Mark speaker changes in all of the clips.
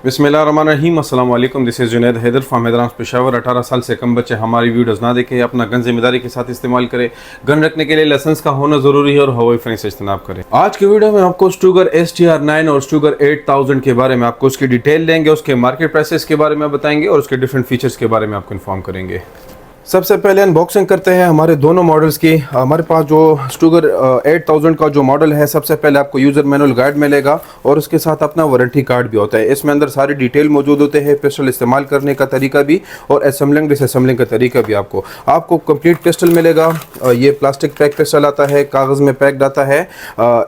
Speaker 1: बिस्मिल्लाहिर्रहमानिर्रहीम, अस्सलाम वालेकुम। This is Junaid Haider from Hyderabad Peshawar. 18 साल से कम बच्चे हमारी वीडियोज़ ना देखें, अपना गन जिम्मेदारी के साथ इस्तेमाल करें। गन रखने के लिए लाइसेंस का होना ज़रूरी है और हवाई फायरिंग से इज्तनाब करें। आज की वीडियो में आपको स्टूगर STR9 और स्टूगर 8000 के बारे में आपको उसकी डिटेल देंगे, उसके मार्केट प्राइसेस के बारे में बताएंगे और उसके डिफरेंट फीचर्स के बारे में आपको इन्फॉर्म करेंगे। सबसे पहले अनबॉक्सिंग करते हैं हमारे दोनों मॉडल्स की। हमारे पास जो स्टूगर 8000 का जो मॉडल है, सबसे पहले आपको यूज़र मैनुअल गाइड मिलेगा और उसके साथ अपना वारंटी कार्ड भी होता है। इसमें अंदर सारी डिटेल मौजूद होते हैं, पिस्टल इस्तेमाल करने का तरीका भी और असेंबलिंग डिसअसेंबलिंग का तरीका भी। आपको कंप्लीट पिस्टल मिलेगा। ये प्लास्टिक पैक पिस्टल आता है, कागज़ में पैक्ड आता है।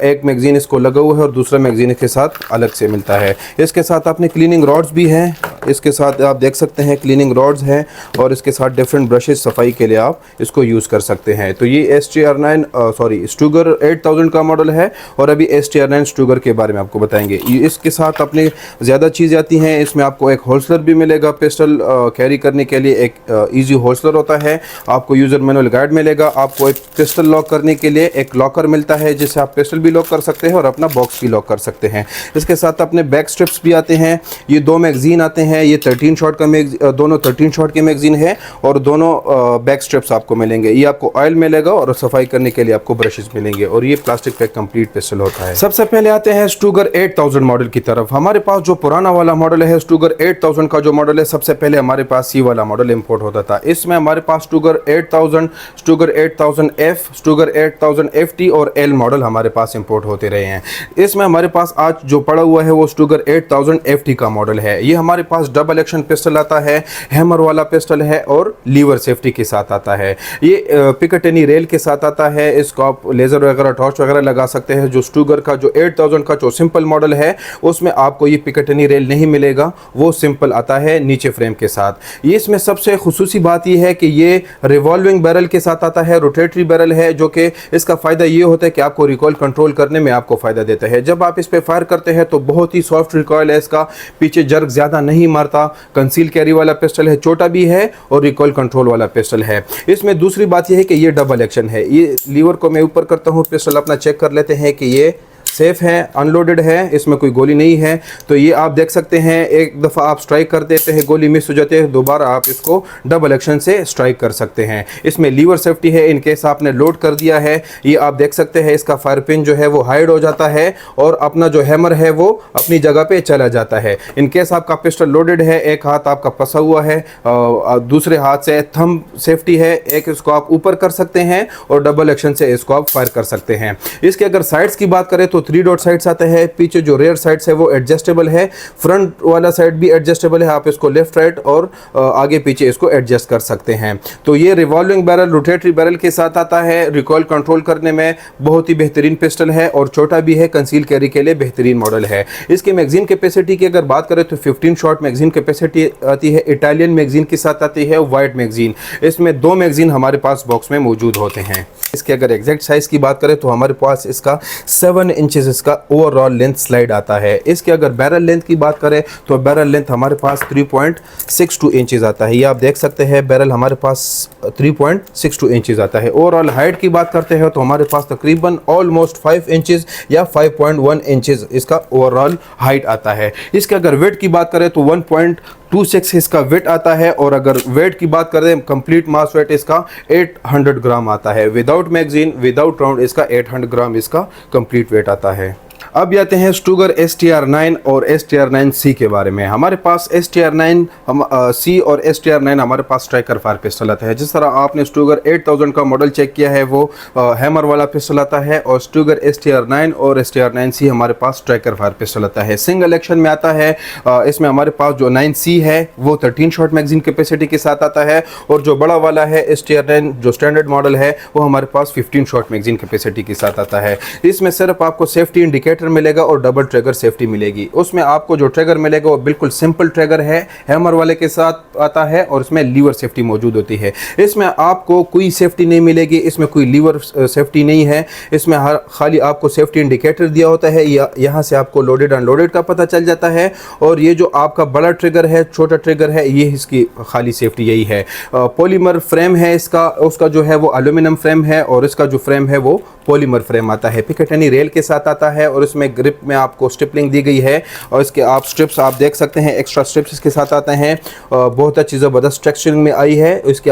Speaker 1: एक मैगजीन इसको लगा हुआ है और दूसरा मैगजीन के साथ अलग से मिलता है। इसके साथ अपने क्लीनिंग रॉड्स भी हैं, इसके साथ आप देख सकते हैं क्लीनिंग रॉड्स हैं और इसके साथ डिफरेंट ब्रश सफाई के लिए आप इसको यूज़ कर सकते हैं। तो ये स्टूगर 8000 का मॉडल है और अभी STR9 स्टूगर के बारे में आपको बताएंगे। इसके साथ अपने ज़्यादा चीज़ें आती हैं। इसमें आपको एक होल्स्टर भी मिलेगा, पिस्टल कैरी करने के लिए एक ईजी होल्स्टर होता है। आपको यूज़र मैनुअल गाइड मिलेगा। आपको एक पिस्टल लॉक करने के लिए एक लॉकर मिलता है, जिससे आप पिस्टल भी लॉक कर सकते हैं और अपना बॉक्स भी लॉक कर सकते हैं। इसके साथ अपने बैक स्ट्रिप्स भी आते हैं। ये दो मैगजीन आते हैं। ये 13 शॉट का दोनों 13 शॉट के मैगजीन है और दोनों बैक स्ट्रिप्स आपको मिलेंगे। ये आपको ऑयल मिलेगा और सफाई करने के लिए आपको ब्रशेस मिलेंगे और ये प्लास्टिक पैक कंप्लीट पिस्टल होता है। सबसे पहले आते हैं स्टूगर 8000 मॉडल की तरफ। हमारे पास जो पुराना वाला मॉडल है, स्टूगर 8000 का जो मॉडल है, सबसे पहले हमारे पास ये वाला मॉडल इंपोर्ट होता था। इसमें हमारे पास स्टूगर 8000, स्टूगर 8000F, स्टूगर 8000FT और L मॉडल हमारे पास इंपोर्ट होते रहे हैं। इसमें हमारे पास आज जो पड़ा हुआ है वो स्टूगर 8000FT का मॉडल है। ये हमारे पास डबल एक्शन पिस्टल आता है, हैमर वाला पिस्टल है और लीवर सेफ्टी के साथ आता है। ये पिकेटिनी रेल के साथ आता है। इसको आप लेजर वगैरह, टॉर्च वगैरह लगा सकते हैं। जो स्टूगर का जो 8000 का जो सिंपल मॉडल है, उसमें आपको ये पिकेटिनी रेल नहीं मिलेगा, वो सिंपल आता है नीचे फ्रेम के साथ। ये इसमें सबसे खुसूसी बात ये है कि ये रिवॉल्विंग बैरल के साथ आता है, रोटेटरी बैरल है, जो कि इसका फ़ायदा ये होता है कि आपको रिकॉइल कंट्रोल करने में आपको फ़ायदा देता है। जब आप इस पर फायर करते हैं तो बहुत ही सॉफ्ट रिकॉइल है इसका, पीछे जर्क ज़्यादा नहीं मारता। कंसील कैरी वाला पिस्टल है, छोटा भी है और रिकॉइल कंट्रोल वाला पिस्टल है। इसमें दूसरी बात यह है कि ये डबल एक्शन है। ये लीवर को मैं ऊपर करता हूँ, पिस्टल अपना चेक कर लेते हैं कि ये सेफ है, अनलोडेड है, इसमें कोई गोली नहीं है। तो ये आप देख सकते हैं, एक दफ़ा आप स्ट्राइक कर देते हैं, गोली मिस हो जाती है, दोबारा आप इसको डबल एक्शन से स्ट्राइक कर सकते हैं। इसमें लीवर सेफ्टी है, इन केस आपने लोड कर दिया है, ये आप देख सकते हैं इसका फायर पिन जो है वो हाइड हो जाता है और अपना जो हैमर है वो अपनी जगह पे चला जाता है। इन केस आपका पिस्टल लोडेड है, एक हाथ आपका फंसा हुआ है, दूसरे हाथ से थंब सेफ्टी है, एक इसको आप ऊपर कर सकते हैं और डबल एक्शन से इसको आप फायर कर सकते हैं। इसके अगर साइड्स की बात करें तो 3 डॉट साइड्स आते हैं। पीछे जो रेयर साइड्स है वो एडजस्टेबल है, फ्रंट वाला साइड भी एडजस्टेबल है, आप इसको लेफ्ट राइट और आगे पीछे इसको एडजस्ट कर सकते हैं। तो ये रिवॉल्विंग बैरल, रोटेटरी बैरल के साथ आता है। रिकॉइल कंट्रोल करने में बहुत ही बेहतरीन पिस्टल है और छोटा भी है, कंसील कैरी के लिए बेहतरीन मॉडल है। इसके मैगजीन कैपेसिटी की अगर बात करें तो 15 शॉट मैगजीन कैपेसिटी आती है। इटालियन मैगजीन के साथ आती है, वाइट मैगजीन। इसमें 2 मैगजीन हमारे पास बॉक्स में मौजूद होते हैं। इसके अगर एग्जैक्ट साइज की बात करें तो हमारे पास इसका 7 इंचेस इसका ओवरऑल लेंथ स्लाइड आता है। इसके अगर बैरल लेंथ की बात करें तो बैरल लेंथ हमारे पास 3.62 इंचेस आता है। ये आप देख सकते हैं, बैरल हमारे पास 3.62 इंचेस आता है। ओवरऑल हाइट की बात करते हैं तो हमारे पास तकरीबन ऑलमोस्ट 5 इंचेस या 5.1 इंचेस इसका ओवरऑल हाइट आता है। इसके अगर वेट की बात करें तो 1.26 इसका वेट आता है और अगर वेट की बात करें कंप्लीट मास वेट इसका 800 ग्राम आता है। विदाउट मैगजीन, विदाउट राउंड इसका 800 ग्राम इसका कंप्लीट वेट आता है। अब आते हैं स्टूगर STR9 और STR9C के बारे में। हमारे पास STR9C और STR9 हमारे पास स्ट्राइकर फायर पिस्टल आता है। जिस तरह आपने स्टूगर 8000 का मॉडल चेक किया है वो हैमर वाला पिस्टल आता है और स्टूगर STR9 और STR9C हमारे पास स्ट्राइकर फायर पिस्टल आता है। सिंगल एक्शन में आता है। इसमें हमारे पास जो 9C है वो 13 शॉट मैगजीन कैपेसिटी के साथ आता है और जो बड़ा वाला है STR9 जो स्टैंडर्ड मॉडल है वो हमारे पास 15 शॉट मैगजीन कैपेसिटी के साथ आता है। इसमें सिर्फ आपको सेफ्टी इंडिकेटर मिलेगा और डबल ट्रिगर सेफ्टी मिलेगी। उसमें आपको जो ट्रिगर मिलेगा वो बिल्कुल सिंपल ट्रिगर है, हैमर वाले के साथ आता है और इसमें लीवर सेफ्टी मौजूद होती है। इसमें आपको कोई सेफ्टी नहीं मिलेगी, इसमें कोई लीवर सेफ्टी नहीं है। इसमें खाली आपको सेफ्टी इंडिकेटर दिया होता है, यहाँ से आपको लोडेड अनलोडेड का पता चल जाता है और ये जो आपका बड़ा ट्रिगर है, छोटा ट्रिगर है, ये इसकी खाली सेफ्टी यही है। पॉलीमर फ्रेम है इसका, उसका जो है वो एल्यूमिनियम फ्रेम है और इसका जो फ्रेम है वो पॉलीमर फ्रेम आता है। पिकेटिनी रेल के साथ आता है और
Speaker 2: इसमें ग्रिप में आपको स्टिपलिंग दी गई है और इसके आप स्ट्रिप्स आप देख सकते हैं, एक्स्ट्रा स्ट्रिप्स इसके साथ आते हैं। बहुत अच्छी ज़बरदस्त टेक्सचर में आई है। इसके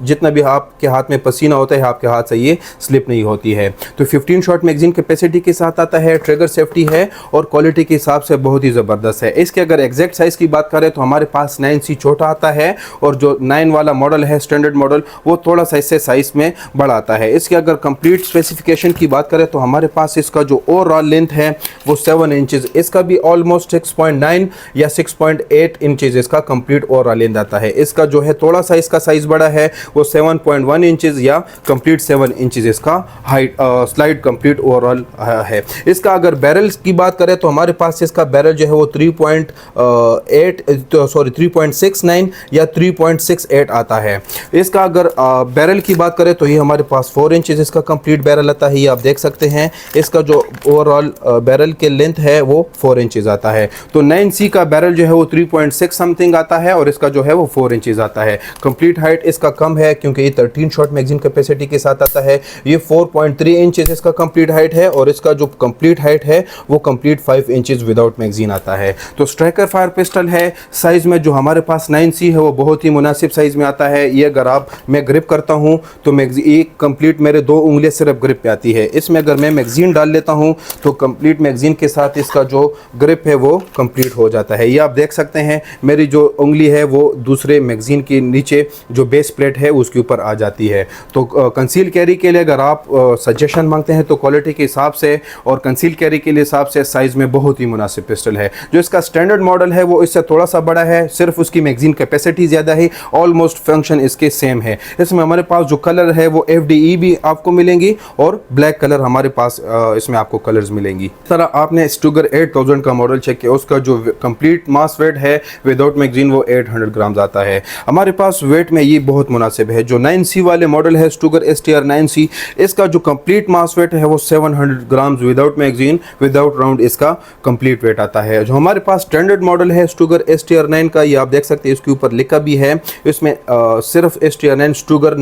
Speaker 2: जितना भी आपके हाथ में पसीना होता है आपके हाथ से ये स्लिप नहीं होती है। तो 15 शॉट मैगजीन कैपेसिटी के साथ आता है, ट्रिगर सेफ्टी है और क्वालिटी के हिसाब से बहुत ही ज़बरदस्त है। इसके अगर एग्जैक्ट साइज़ की बात करें तो हमारे पास 9C छोटा आता है और जो 9 वाला मॉडल है स्टैंडर्ड मॉडल वो थोड़ा सा इससे साइज़ में बड़ा आता है। इसके अगर कंप्लीट स्पेसिफिकेशन की बात करें तो हमारे पास इसका जो ओवरऑल लेंथ है वो 7 इंचेस, इसका भी ऑलमोस्ट 6.9 या 6.8 इंचेस इसका कंप्लीट ओवरऑल लेंथ आता है। इसका जो है थोड़ा सा इसका साइज़ बड़ा है वो 7.1 इंचेस या कंप्लीट 7 इंचेस इसका हाइट स्लाइड कंप्लीट ओवरऑल है। इसका अगर बैरल्स की बात करें तो हमारे पास इसका बैरल जो है वो 3.69 या 3.68 आता है। इसका अगर बैरल की बात करें तो ये हमारे पास 4 इंचेस इसका कंप्लीट बैरल आता है। ये आप देख सकते हैं इसका जो ओवरऑल बैरल के लेंथ है वो 4 इंचेस आता है। तो 9C का बैरल जो है वो 3.6 समथिंग आता है और इसका जो है वो 4 इंचेस आता है। कंप्लीट हाइट इसका कम है क्योंकि ये 13 शॉट मैगजीन कैपेसिटी के साथ आता है। ये 4.3 इंचेस इसका कंप्लीट हाइट है और इसका जो कंप्लीट हाइट है वो कंप्लीट 5 इंचेस विदाउट मैगजीन आता है। तो स्ट्राइकर फायर पिस्टल है। साइज़ में जो हमारे पास 9C है वो बहुत ही मुनासिब साइज़ में आता है। ये अगर मैं ग्रिप करता हूँ तो एक कंप्लीट मेरे 2 उंगलियां सिर्फ ग्रिप पे आती है। इसमें अगर मैं मैगजीन डाल लेता हूँ तो कंप्लीट मैगजीन के साथ इसका जो ग्रिप है वो कंप्लीट हो जाता है। ये आप देख सकते हैं मेरी जो उंगली है वो दूसरे मैगजीन के नीचे जो बेस प्लेट है उसके ऊपर आ जाती है। तो कंसील कैरी के लिए अगर आप सजेशन मांगते हैं तो क्वालिटी के हिसाब से और कंसील कैरी के लिए हिसाब से साइज़ में बहुत ही मुनासिब पिस्टल है। जो इसका स्टैंडर्ड मॉडल है वो इससे थोड़ा सा बड़ा है, सिर्फ उसकी मैगजीन कैपेसिटी ज़्यादा है, ऑलमोस्ट फंक्शन इसके सेम है। इसमें हमारे पास जो कलर है वो FDE भी आपको मिलेंगी और ब्लैक कलर हमारे पास इसमें आपको कलर्स मिलेंगी। इस तरह आपने स्टूगर 8000 का मॉडल चेक किया, उसका जो कंप्लीट मास वेट है विदाउट मैगजीन वो 800 ग्राम आता है। हमारे पास वेट में ये बहुत मुनासिब है। जो 9C वाले मॉडल है स्टूगर STR 9C, इसका जो कंप्लीट मास वेट है वो 700 ग्राम विदाउट मैगजीन विदाउट राउंड इसका कंप्लीट वेट आता है। जो हमारे पास स्टैंडर्ड मॉडल है स्टूगर STR 9 का, ये आप देख सकते हैं इसके ऊपर लिखा भी है, इसमें सिर्फ STR 9 स्टूगर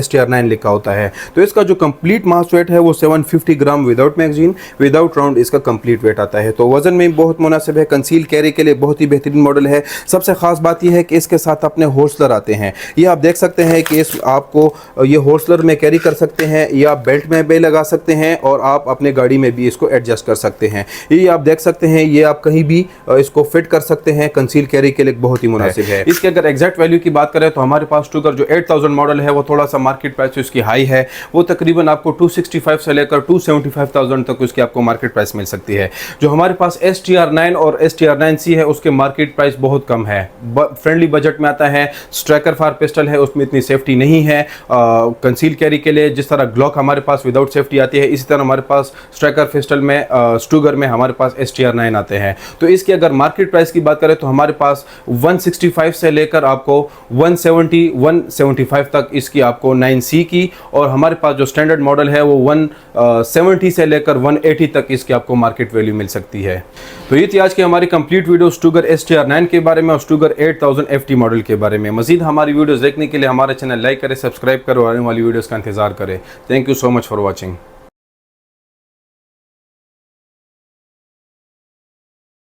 Speaker 2: STR 9 लिखा होता है। तो इसका जो कंप्लीट मास वेट है वो 750 ग्राम विदाउट मैगजीन विदाउट राउंड इसका कंप्लीट वेट आता है। तो वजन में बहुत मुनासिब है, कंसील कैरी के लिए बहुत ही बेहतरीन मॉडल है। सबसे खास बात यह है कि इसके साथ अपने होल्स्टर आते हैं। ये आप देख सकते हैं कि इस आपको ये होल्स्टर में कैरी कर सकते हैं या बेल्ट में भी लगा सकते हैं और आप अपने गाड़ी में भी इसको एडजस्ट कर सकते हैं। ये आप देख सकते हैं, ये आप कहीं भी इसको फिट कर सकते हैं। कंसील कैरी के लिए बहुत ही मुनासिब है। इसके अगर एग्जैक्ट वैल्यू की बात करें तो हमारे पास स्टूगर जो 8000 मॉडल है वो थोड़ा सा मार्केट प्राइस उसकी हाई है, वो तकरीबन आपको 265 से लेकर 275,000 तक उसकी आपको मार्केट प्राइस मिल सकती है। जो हमारे पास STR 9 और STR 9C है उसके मार्केट प्राइस बहुत कम है, फ्रेंडली बजट में आता है। स्ट्राइकर फायर पिस्टल है, उसमें इतनी सेफ्टी नहीं है। कंसील कैरी के लिए जिस तरह ग्लॉक हमारे पास विदाउट सेफ्टी आती है, इसी तरह हमारे पास स्ट्राइकर पिस्टल में स्टूगर में हमारे पास STR 9 आते हैं। तो इसकी अगर मार्केट प्राइस की बात करें तो हमारे पास 165 से लेकर आपको 175 तक इसकी आपको 9C की, और हमारे पास जो स्टैंडर्ड मॉडल है वो 170 से लेकर 180 तक इसकी आपको मार्केट वैल्यू मिल सकती है। तो ये थी आज की हमारी कंप्लीट वीडियो स्टूगर STR 9 के बारे में और स्टूगर 8000 FT मॉडल के बारे में। मजीद हमारी वीडियोस देखने के लिए हमारे चैनल लाइक करें, सब्सक्राइब करें और आने वाली वीडियोस का इंतजार करें। Thank you so much for watching.